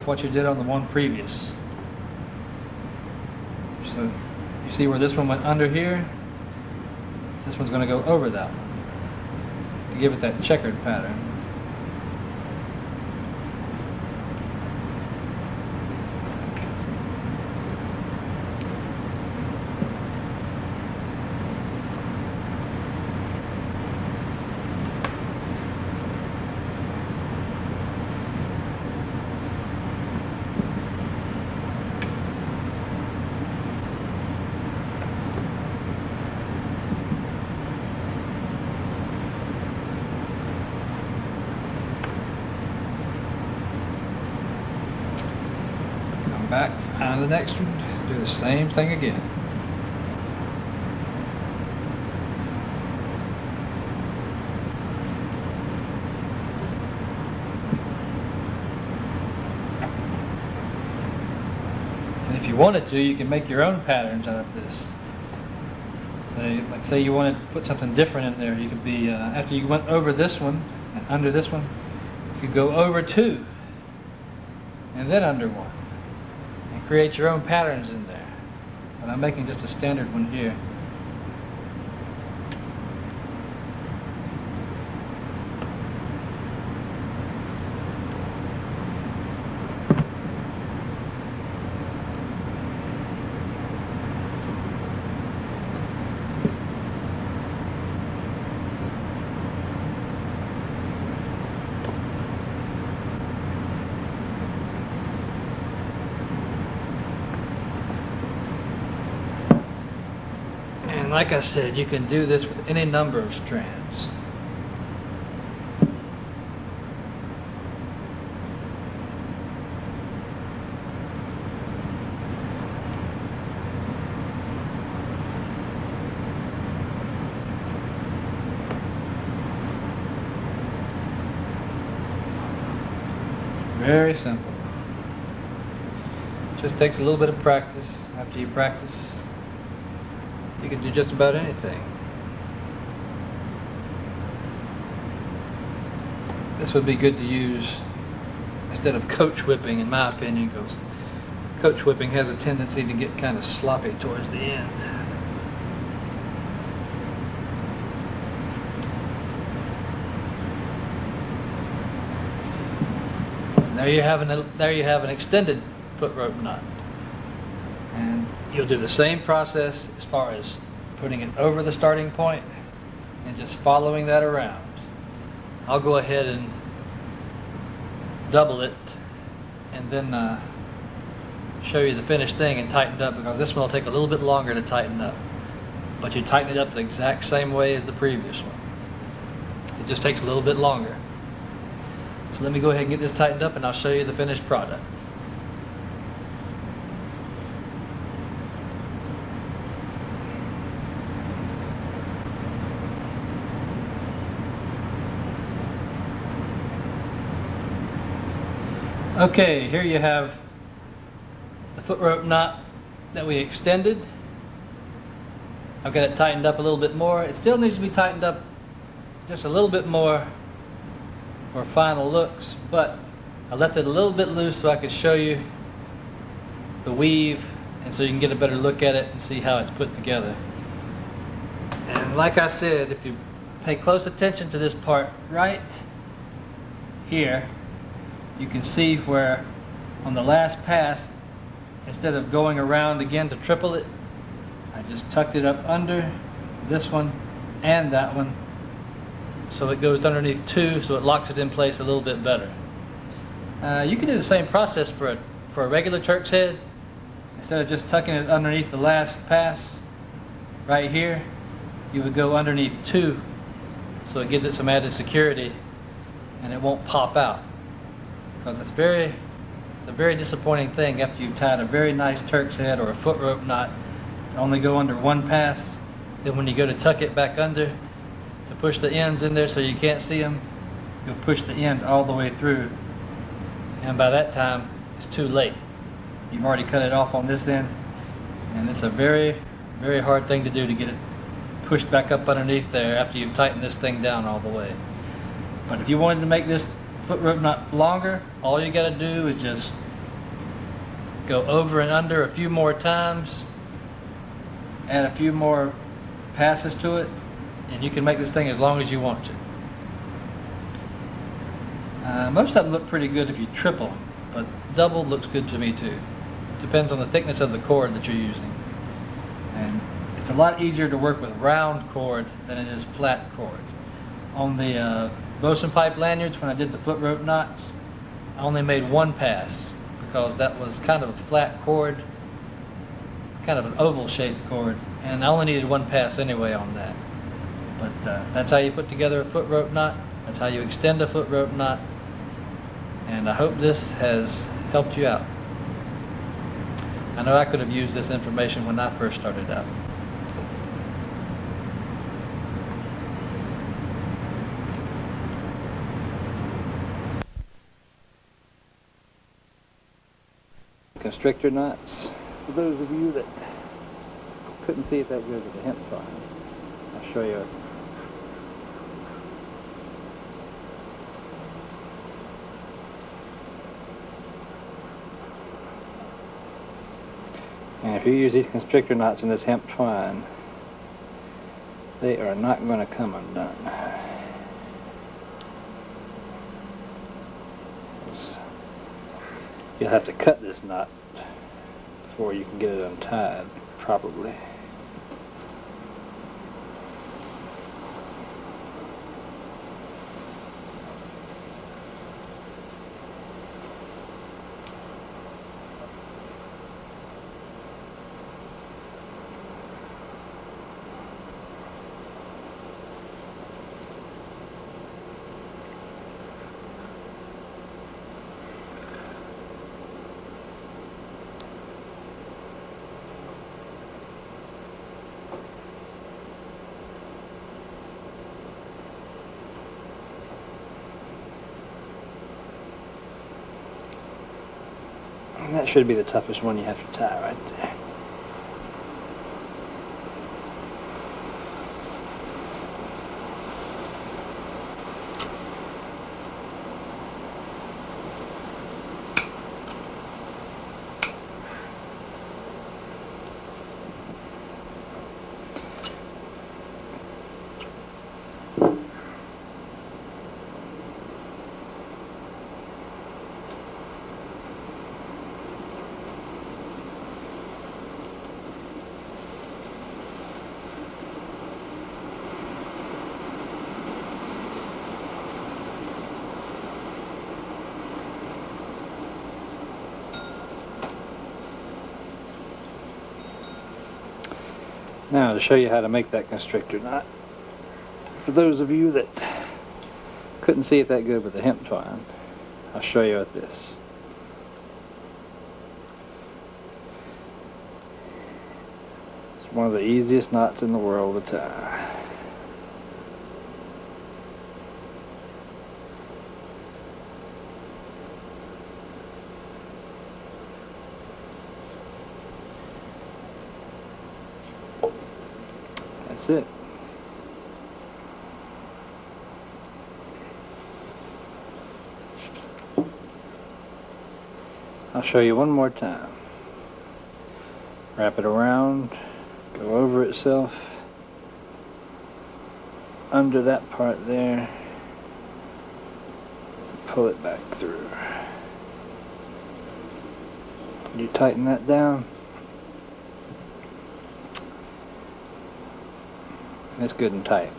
what you did on the one previous. So you see where this one went under here? This one's going to go over that one to give it that checkered pattern. Back, find the next one, do the same thing again. And if you wanted to, you can make your own patterns out of this. Say you wanted to put something different in there, you could be, after you went over this one and under this one, you could go over two and then under one. Create your own patterns in there. But I'm making just a standard one here. Like I said, you can do this with any number of strands. Very simple. Just takes a little bit of practice. After you practice, you can do just about anything. This would be good to use instead of coach whipping, in my opinion, because coach whipping has a tendency to get kind of sloppy towards the end. And there you have an extended foot rope knot. And you'll do the same process as far as putting it over the starting point and just following that around. I'll go ahead and double it and then show you the finished thing and tighten it up, because this one will take a little bit longer to tighten up. But you tighten it up the exact same way as the previous one. It just takes a little bit longer. So let me go ahead and get this tightened up and I'll show you the finished product. Okay, here you have the foot rope knot that we extended. I've got it tightened up a little bit more. It still needs to be tightened up just a little bit more for final looks, but I left it a little bit loose so I could show you the weave and so you can get a better look at it and see how it's put together. And like I said, if you pay close attention to this part right here, you can see where on the last pass, instead of going around again to triple it, I just tucked it up under this one and that one, so it goes underneath two, so it locks it in place a little bit better. You can do the same process for a regular Turk's head. Instead of just tucking it underneath the last pass right here, you would go underneath two, so it gives it some added security and it won't pop out. Because it's a very disappointing thing after you've tied a very nice Turk's head or a foot rope knot to only go under one pass. Then when you go to tuck it back under to push the ends in there so you can't see them, you'll push the end all the way through, and by that time it's too late. You've already cut it off on this end, and it's a very, very hard thing to do to get it pushed back up underneath there after you've tightened this thing down all the way. But if you wanted to make this foot rope knot longer, all you got to do is just go over and under a few more times, add a few more passes to it, and you can make this thing as long as you want to. Most of them look pretty good if you triple them, but double looks good to me too. Depends on the thickness of the cord that you're using. And it's a lot easier to work with round cord than it is flat cord. On the bosun pipe lanyards, when I did the foot rope knots, I only made one pass because that was kind of a flat cord, kind of an oval shaped cord, and I only needed one pass anyway on that. But that's how you put together a foot rope knot. That's how you extend a foot rope knot. And I hope this has helped you out. I know I could have used this information when I first started out. Constrictor knots. For those of you that couldn't see it that good with the hemp twine, I'll show you. And if you use these constrictor knots in this hemp twine, they are not going to come undone. You'll have to cut this knot before you can get it untied properly. And that should be the toughest one you have to tie right there. Now to show you how to make that constrictor knot, for those of you that couldn't see it that good with the hemp twine, I'll show you with this. It's one of the easiest knots in the world to tie. That's it. I'll show you one more time. Wrap it around, go over itself, under that part there, pull it back through. You tighten that down, and it's good and tight.